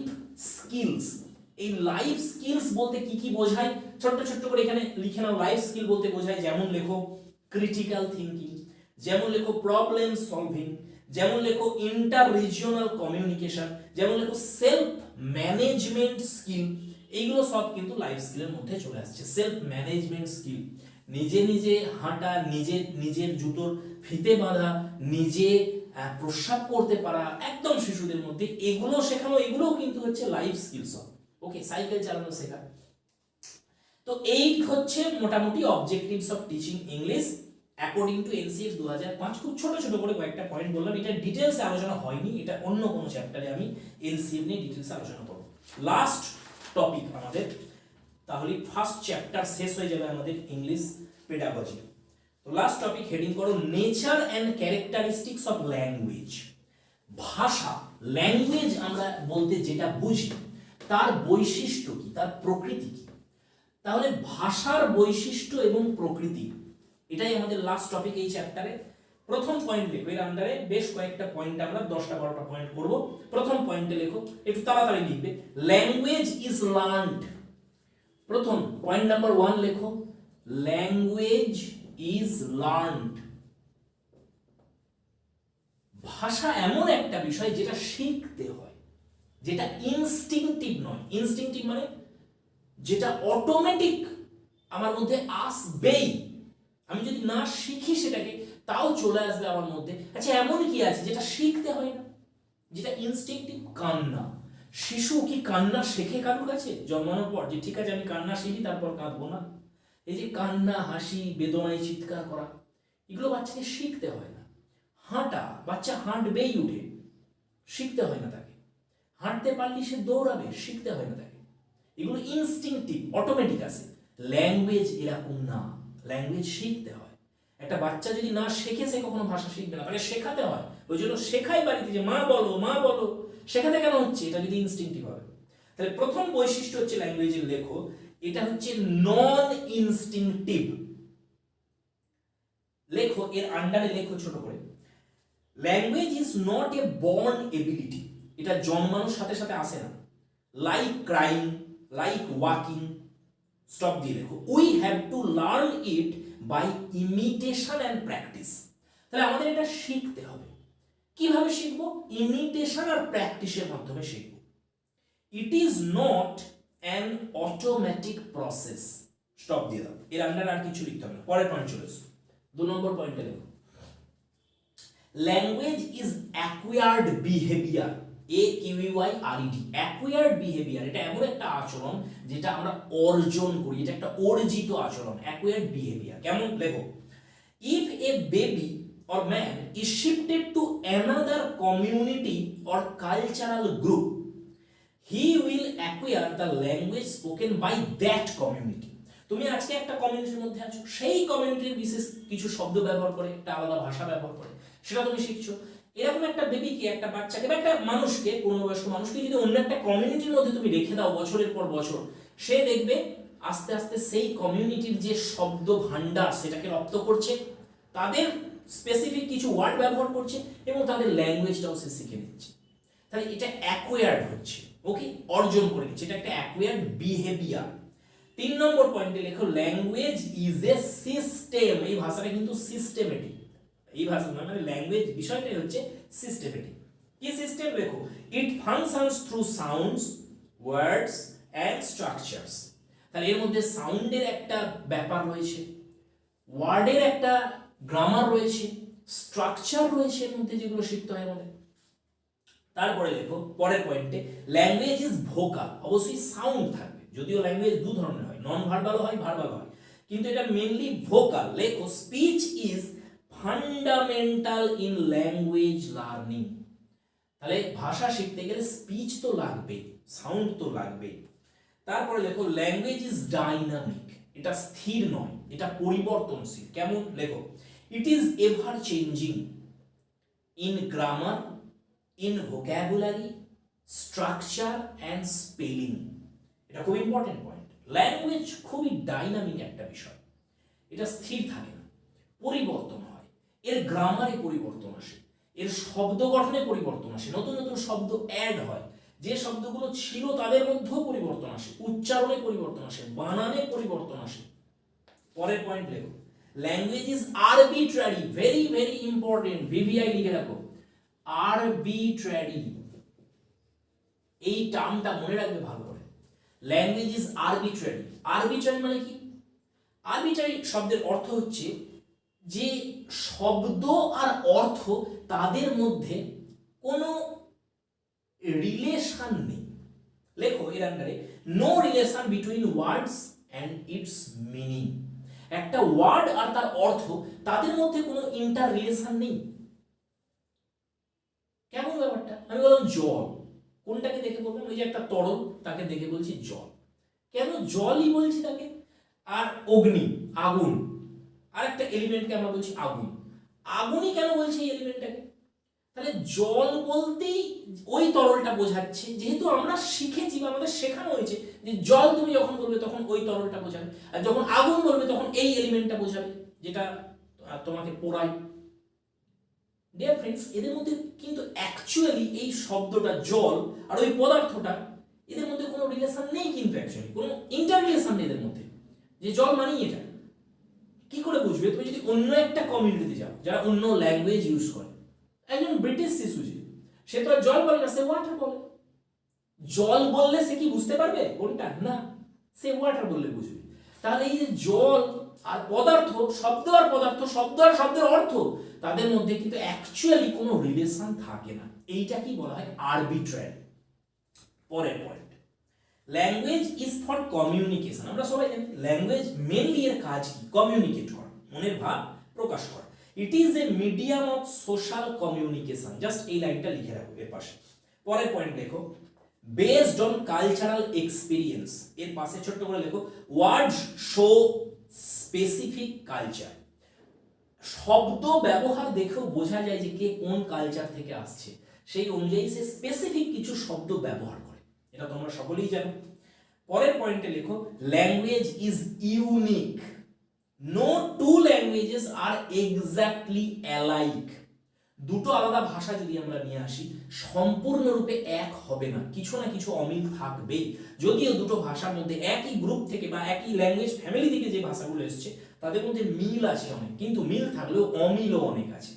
স্কিলস। এই লাইফ স্কিলস বলতে কি কি বোঝায়, ছোট্ট ছোট্ট করে এখানে লিখে নাও। লাইফ স্কিল বলতে বোঝায়, যেমন লেখো ক্রিটিক্যাল থিঙ্কিং, যেমন লেখো প্রবলেম সলভিং, যেমন লেখো ইন্টার রিজিওনাল কমিউনিকেশন, যেমন লেখো সেলফ ম্যানেজমেন্ট স্কিল। এইগুলো সব কিন্তু লাইফ স্কিলের মধ্যে চলে আসছে। সেলফ ম্যানেজমেন্ট স্কিল, নিজে নিজে হাঁটা, নিজের জুতোর ফিতে বাঁধা, নিজে প্রস্রাব করতে পারা, একদম শিশুদের মধ্যে এগুলো শেখানো, এগুলোও কিন্তু হচ্ছে লাইফ স্কিলস। ওকে, সাইকেল চালানো শেখা। তো এই হচ্ছে মোটামুটি objectives of teaching English according to NCF 2005। খুব ছোট ছোট করে কয়েকটা পয়েন্ট বললাম, এটা ডিটেলসে আলোচনা হয়নি, এটা অন্য কোনো চ্যাপ্টারে আমি এনসিএফ নিয়ে ডিটেলসে আলোচনা করব। লাস্ট টপিক আমাদের, তাহলে ফার্স্ট চ্যাপ্টার শেষ হয়ে যাবে আমাদের ইংলিশ পেডাগজি। তো লাস্ট টপিক হেডিং করো, nature and characteristics of language. ভাষা, ল্যাঙ্গুয়েজ আমরা বলতে যেটা বুঝি, তার বৈশিষ্ট্য কি, তার প্রকৃতি কি। তাহলে ভাষার বৈশিষ্ট্য এবং প্রকৃতি, এটাই আমাদের লাস্ট টপিক এই চ্যাপ্টারে। প্রথম পয়েন্ট লেখো, এর আন্ডারে বেশ কয়েকটা পয়েন্ট, আমরা 10টা 12টা পয়েন্ট করব। প্রথম পয়েন্টে লেখো, একটু তাড়াতাড়ি লিখবে, ল্যাঙ্গুয়েজ ইজ লার্নড। প্রথম পয়েন্ট নাম্বার 1 লেখো, ল্যাঙ্গুয়েজ ইজ লার্নড। ভাষা এমন একটা বিষয় যেটা শিখতে হয়, যেটা ইনস্টিংটিভ নয়। ইনস্টিংটিভ মানে যেটা অটোমেটিক আমার মধ্যে আসবেই, আমি যদি না শিখি সেটাকে তাও চলে আসবে আমার মধ্যে। আচ্ছা, এমন কি আছে যেটা শিখতে হয় না, যেটা ইনস্টিংটিভ? কান্না। শিশু কি কান্না শেখে কারোর কাছে জন্মানোর পর, যে ঠিক আছে আমি কান্না শিখি তারপর কাঁদবো না? এই যে কান্না, হাসি, বেদনায় চিৎকার করা, এগুলো বাচ্চাকে শিখতে হয় না। হাঁটা, বাচ্চা হাঁটবেই উঠে, শিখতে হয় না তাকে। হাঁটতে পারলে সে দৌড়াবে, শিখতে হয় না তাকে। এগুলো ইনস্টিংটিভ, অটোমেটিক আছে। ল্যাঙ্গুয়েজ এরকম না, ল্যাঙ্গুয়েজ শিখতে হয়। একটা বাচ্চা যদি না শেখে সে কখনো ভাষা শিখবে না, তাকে শেখাতে হয়। ওই জন্য শেখাই বাড়িতে, যে মা বলো মা বলো। শেখাতে কেন হচ্ছে? এটা যদি ইনস্টিংটিভ হবে। তাহলে প্রথম বৈশিষ্ট্য হচ্ছে ল্যাঙ্গুয়েজের, লেখো এটা হচ্ছে নন ইনস্টিংটিভ। লেখো, এর আন্ডারে লেখো ছোট করে, language is not a born ability. এটা জন্মানোর সাথে সাথে আসে না। Like crying, like walking, stop দিয়ে লেখো, we have to learn it by imitation and practice. তাহলে আমাদের এটা শিখতে হবে। কিভাবে শিখবো? ইমিটেশন আর প্র্যাকটিসের মাধ্যমে শিখবো। It is not an automatic process. Stop দিয়ে দাও, এর আন্ডারে আর কিছু লিখতে হবে না। পরের পয়েন্ট চলে এসো, 2 নম্বর পয়েন্টে লেখো, language is acquired behaviour. AQUIRED, acquired behaviour. এটা এমন একটা আচরণ যেটা আমরা অর্জন করি, এটা একটা অর্জিত আচরণ। অ্যাকুয়ার্ড বিহেভিয়ার কেমন? লেখো, if A baby or man is shifted to another community or cultural group, he will acquire the language spoken by that community. তুমি আজকে একটা কমিউনিটির মধ্যে আছো, সেই কমিউনিটির বিশেষ কিছু শব্দ ব্যবহার করে, একটা আলাদা ভাষা ব্যবহার করে, সেটা তুমি শিখছো। এরকম একটা বেবিকে, একটা বাচ্চাকে বা একটা মানুষকে, পূর্ণবয়স্ক মানুষকে যদি অন্য একটা কমিউনিটির মধ্যে তুমি রেখে দাও বছরের পর বছর, সে দেখবে আস্তে আস্তে সেই কমিউনিটির যে শব্দ ভান্ডার সেটাকে রপ্ত করছে, তাদের স্পেসিফিক কিছু ওয়ার্ড ব্যবহার করছে এবং তাদের ল্যাঙ্গুয়েজটাও সে শিখে নিচ্ছে। তাহলে এটা অ্যাকোয়ার্ড হচ্ছে, ওকে, অর্জন করে নিচ্ছে। এটা একটা অ্যাকোয়ার্ড বিহেভিয়ার। 3 নম্বর পয়েন্টে লেখো, ল্যাঙ্গুয়েজ ইজ এ সিস্টেম। এই ভাষাটা কিন্তু সিস্টেমেটিক। এই ভাষা মানে ল্যাঙ্গুয়েজ বিষয়টাই হচ্ছে সিস্টেমেটিক। কি সিস্টেম? লেখো, it functions through sounds, words and structures. তাহলে এর মধ্যে সাউন্ডের একটা ব্যাপার রয়েছে, ওয়ার্ডের একটা গ্রামার রয়েছে, স্ট্রাকচার রয়েছে এর মধ্যে, যেগুলো শিখতে হয় আমাদের। তারপরে লেখো পরের পয়েন্টে, ল্যাঙ্গুয়েজ ইজ ভোকাল। অবশ্যই সাউন্ড থাকবে, যদিও ল্যাঙ্গুয়েজ 2 ধরনের হয়, নন ভার্বাল হয়, ভার্বাল হয়, কিন্তু এটা মেইনলি ভোকাল। লেখো, speech is fundamental in language learning. তাহলে ভাষা শিখতে গেলে স্পিচ তো লাগবে, সাউন্ড তো লাগবে। তারপরে লেখো, ল্যাঙ্গুয়েজ ইজ ডাইনামিক। এটা স্থির নয়, এটা পরিবর্তনশীল। কেমন? লেখো, it is ever changing in grammar, in vocabulary, structure and spelling. এটা খুব ইম্পর্টেন্ট পয়েন্ট। ল্যাঙ্গুয়েজ খুবই ডাইনামিক একটা বিষয়, এটা স্থির থাকে না, পরিবর্তন হয়। এর গ্রামারে পরিবর্তন আসে, এর শব্দ গঠনে পরিবর্তন আসে, নতুন নতুন শব্দ অ্যাড হয়, যে শব্দগুলো ছিল তাদের মধ্যেও পরিবর্তন আসে, উচ্চারণে পরিবর্তন আসে, বানানে পরিবর্তন আসে। পরের পয়েন্ট লেখো, language is arbitrary. Very very important, VVI লিখে রাখো, আরবিট্রারি। এই টার্মটা মনে রাখবে ভালো করে। Language is arbitrary. আরবিট্রারি মানে কি? আরবিট্রারি শব্দের অর্থ হচ্ছে যে শব্দ আর অর্থ তাদের মধ্যে কোনো রিলেশন নেই। লেখো এর আন্ডারে, no relation between words and its meaning. একটা ওয়ার্ড আর তার অর্থ, তাদের মধ্যে কোনো ইন্টার রিলেশন নেই। কেমন ব্যাপারটা? আমি বললাম জল, কোনটাকে দেখে বললাম? ওই যে একটা তরল, তাকে দেখে বলছি জল। কেন জলই বলছি তাকে? আর অগ্নি, আগুন, আর একটা এলিমেন্টকে আমরা বলছি আগুন। আগুনই কেন বলছি এই এলিমেন্টটাকে? তাহলে জল বলতেই ওই তরলটা বোঝাচ্ছে, যেহেতু আমরা শিখেছি বা আমাদের শেখানো হয়েছে যে জল তুমি যখন বলবে তখন ওই তরলটা বোঝাবে, আর যখন আগুন বলবে তখন এই এলিমেন্টটা বোঝাবে যেটা তোমাকে পোড়ায়। ডিয়ার ফ্রেন্ডস, এদের মধ্যে কিন্তু অ্যাকচুয়ালি এই শব্দটা জল আর ওই পদার্থটা, এদের মধ্যে কোনো রিলেশন নেই, কিন্তু অ্যাকচুয়ালি কোনো ইন্টাররিলেশন নেই এদের মধ্যে, যে জল মানেই এটা। কি করে বুঝবে? তুমি যদি অন্য একটা কমিউনিটিতে যাও যারা অন্য ল্যাঙ্গুয়েজ ইউজ করে, একজন ব্রিটিশ শিশু সে তো আর জল বলে না, সে ওয়াটার বলে। জল বললে সে কি বুঝতে পারবে কোনটা? না, সে ওয়াটার বললে বুঝবে। তাহলে এই যে জল আর পদার্থ, শব্দ আর পদার্থ, শব্দ আর শব্দের অর্থ, তাদের মধ্যে কিন্তু অ্যাকচুয়ালি কোনো রিলেশন থাকে না। এইটা কি বলা হয়? আরবিট্রারি। পরের point, language is for communication. আমরা সবাই জানি ল্যাঙ্গুয়েজ মেনলি এর কাজ কি? কমিউনিকেট করা, মনের ভাব প্রকাশ করা। It is a medium of social communication. Just এই লাইনটা লিখে রাখো এর পাশে। পরের পয়েন্ট লেখো, বেসড অন কালচারাল এক্সপিরিয়েন্স। এর পাশে ছোট্ট করে লেখো, ওয়ার্ডস শো স্পেসিফিক কালচার। শব্দ ব্যবহার দেখেও বোঝা যায় যে কে কোন কালচার থেকে আসছে, সেই অনুযায়ী সে স্পেসিফিক কিছু শব্দ ব্যবহার করে, এটা তোমরা সকলেই জানো। পরের পয়েন্টে লেখো, language is unique. No two languages are exactly alike. দুটো আলাদা ভাষা যদি আমরা নিয়ে আসি, সম্পূর্ণরূপে এক হবে না, কিছু না কিছু অমিল থাকবেই। যদিও দুটো ভাষার মধ্যে একই গ্রুপ থেকে বা একই ল্যাঙ্গুয়েজ ফ্যামিলি থেকে যে ভাষাগুলো এসছে তাদের মধ্যে মিল আছে অনেক, কিন্তু মিল থাকলেও অমিলও অনেক আছে।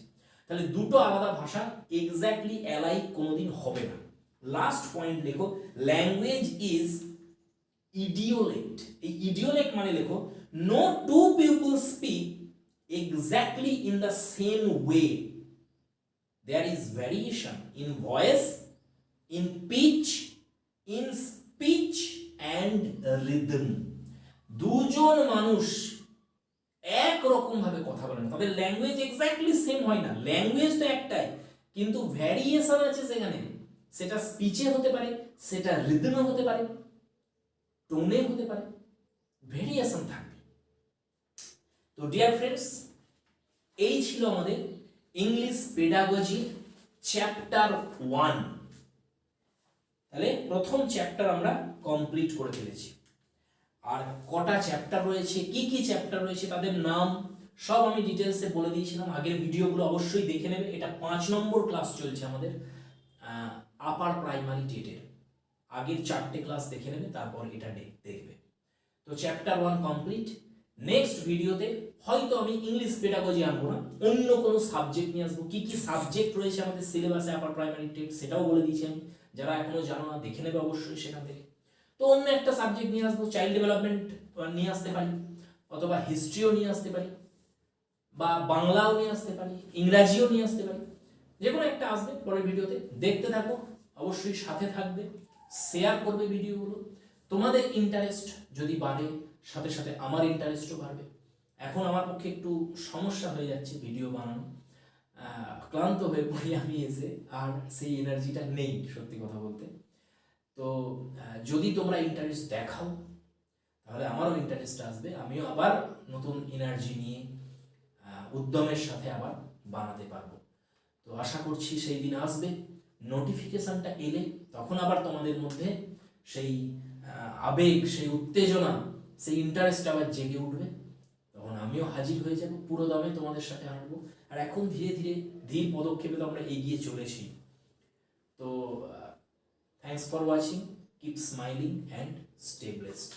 তাহলে দুটো আলাদা ভাষা এক্স্যাক্টলি অ্যালাইক কোনোদিন হবে না। লাস্ট পয়েন্ট লেখো, ল্যাঙ্গুয়েজ ইজ ইডিওলেক্ট। এই ইডিওলেক্ট মানে লেখো, no two people speak exactly in the same way. There is variation in voice, in pitch, in speech and rhythm. দুজন মানুষ এক রকম ভাবে কথা বলে না, তাদের ল্যাঙ্গুয়েজ এক্স্যাক্টলি সেম হয় না। ল্যাঙ্গুয়েজ তো একটাই, কিন্তু ভ্যারিয়েশন আছে সেখানে। সেটা স্পিচে হতে পারে, সেটা রিদমে হতে পারে, টোনে হতে পারে, ভেরিয়েশন থাকবে। তো ডিয়ার ফ্রেন্ডস, এই ছিল আমাদের ইংলিশ পেডাগজি চ্যাপ্টার 1। তাহলে প্রথম চ্যাপ্টার আমরা কমপ্লিট করে ফেলেছি। আর কটা চ্যাপ্টার রয়েছে, কি কি চ্যাপ্টার রয়েছে, তাদের নাম সব আমি ডিটেলসে বলে দিয়েছিলাম। আগের ভিডিওগুলো অবশ্যই দেখে নেবে। এটা 5 নম্বর ক্লাস চলছে আমাদের আপার প্রাইমারি টেটের। আগের 4টে ক্লাস দেখে নেবে, তারপর এটা দেখবে। তো চ্যাপ্টার 1 কমপ্লিট। নেক্সট ভিডিওতে হয়তো আমি ইংলিশ পেডাগজি আনবো না, অন্য কোনো সাবজেক্ট নিয়ে আসবো। কি কি সাবজেক্ট রয়েছে আমাদের সিলেবাসে আপার প্রাইমারি টেট সেটাও বলে দিয়েছি আমি। যারা এখনো জানো না দেখে নেবে অবশ্যই সেখান থেকে। তো অন্য একটা সাবজেক্ট নিয়ে আসবো, চাইল্ড ডেভেলপমেন্ট নিয়ে আসতে পারি, অথবা হিস্ট্রিও নিয়ে আসতে পারি, বা বাংলাও নিয়ে আসতে পারি, ইংরাজিও নিয়ে আসতে পারি। যে কোনো একটা আসবে পরের ভিডিওতে। দেখতে থাকো, অবশ্যই সাথে থাকবে, শেয়ার করবে ভিডিওগুলো। তোমাদের ইন্টারেস্ট যদি বাড়ে, সাথে সাথে আমার ইন্টারেস্টও বাড়বে। এখন আমার পক্ষে একটু সমস্যা হয়ে যাচ্ছে ভিডিও বানানো, ক্লান্ত হয়ে পড়ি আমি এসে, আর সেই এনার্জিটা নেই সত্যি কথা বলতে। তো যদি তোমরা ইন্টারেস্ট দেখাও তাহলে আমারও ইন্টারেস্ট আসবে, আমিও আবার নতুন এনার্জি নিয়ে উদ্যমের সাথে আবার বানাতে পারবো। তো আশা করছি সেই দিন আসবে, নোটিফিকেশনটা এলে তখন আবার তোমাদের মধ্যে সেই আবেগ, সেই উত্তেজনা, সেই ইন্টারেস্ট আবার জেগে উঠবে। তখন আমিও হাজির হয়ে যাব, পুরো দমে তোমাদের সাথে হাঁটবো। আর এখন ধীরে ধীরে ধীর পদক্ষেপে তো আমরা এগিয়ে চলেছি। তো thanks for watching, keep smiling and stay blessed.